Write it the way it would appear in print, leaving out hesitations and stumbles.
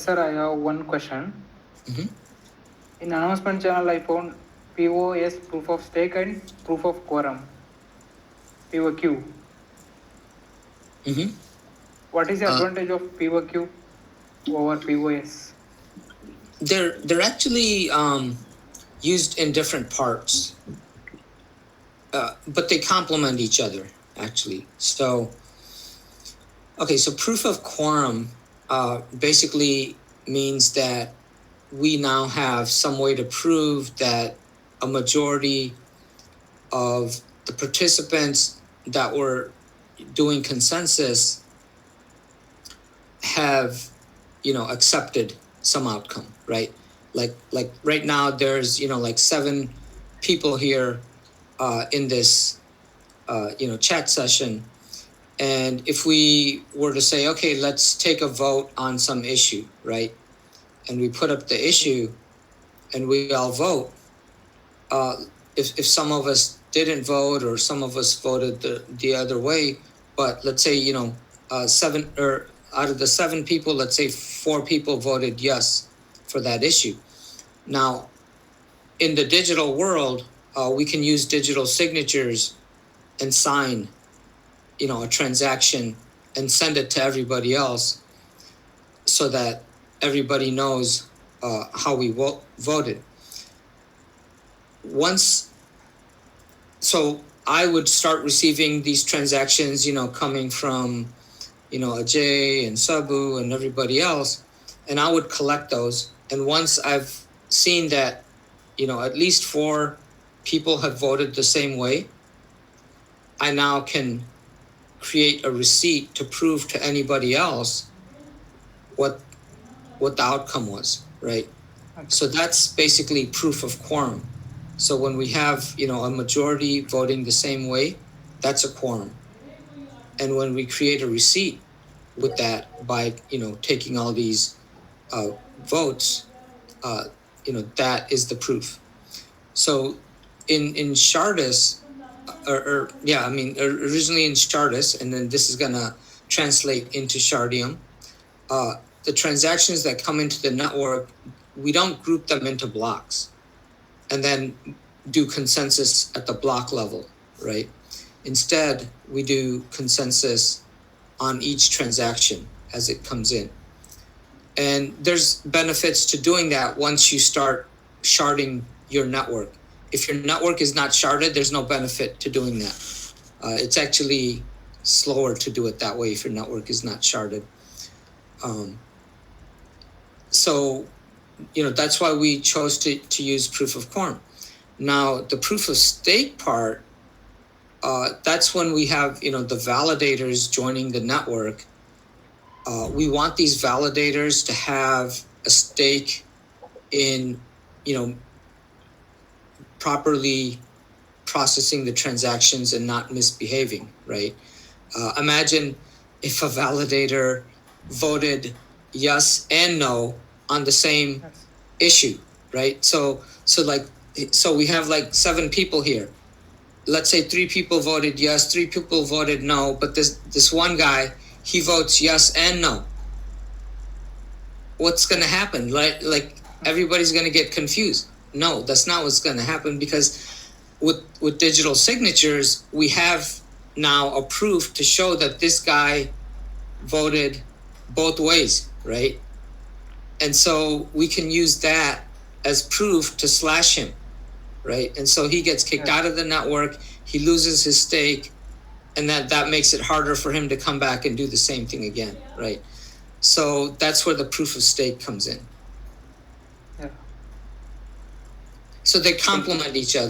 Sir, I have one question. Mhm. In announcement channel, I found POS, proof of stake, and proof of quorum. POQ. Mhm. What is the Uh, advantage of POQ over POS? They're actually used in different parts, but they complement each other actually. So, okay, so proof of quorum basically means that we now have some way to prove that a majority of the participants that were doing consensus have, accepted some outcome, right? Like right now there's, like 7 people here in this chat session. And if we were to say, okay, let's take a vote on some issue, right? And we put up the issue and we all vote. If some of us didn't vote or some of us voted the other way, but let's say, 7 or out of the 7 people, let's say 4 people voted yes for that issue. Now, in the digital world, we can use digital signatures and sign, a transaction and send it to everybody else so that everybody knows how we voted. So I would start receiving these transactions, coming from, Ajay and Sabu and everybody else, and I would collect those. And once I've seen that, at least 4 people have voted the same way, I now can create a receipt to prove to anybody else what the outcome was, right? Okay. So that's basically proof of quorum. So when we have, a majority voting the same way, that's a quorum. And when we create a receipt with that by, taking all these votes, that is the proof. So in Shardus, originally in Shardus, and then this is gonna translate into Shardeum. The transactions that come into the network, we don't group them into blocks and then do consensus at the block level, right? Instead, we do consensus on each transaction as it comes in. And there's benefits to doing that once you start sharding your network. If your network is not sharded, there's no benefit to doing that. It's actually slower to do it that way if your network is not sharded. So, that's why we chose to use proof of quorum. Now, the proof of stake part, that's when we have, the validators joining the network. We want these validators to have a stake in, properly processing the transactions and not misbehaving, right? Imagine if a validator voted yes and no on the same issue, right? So we have like 7 people here. Let's say 3 people voted yes, 3 people voted no, but this one guy, he votes yes and no. What's going to happen? Like everybody's going to get confused. No, that's not what's going to happen, because with digital signatures, we have now a proof to show that this guy voted both ways, right? And so we can use that as proof to slash him, right? And so he gets kicked out of the network, he loses his stake, and that makes it harder for him to come back and do the same thing again, right? So that's where the proof of stake comes in. Yeah. So they complement each other.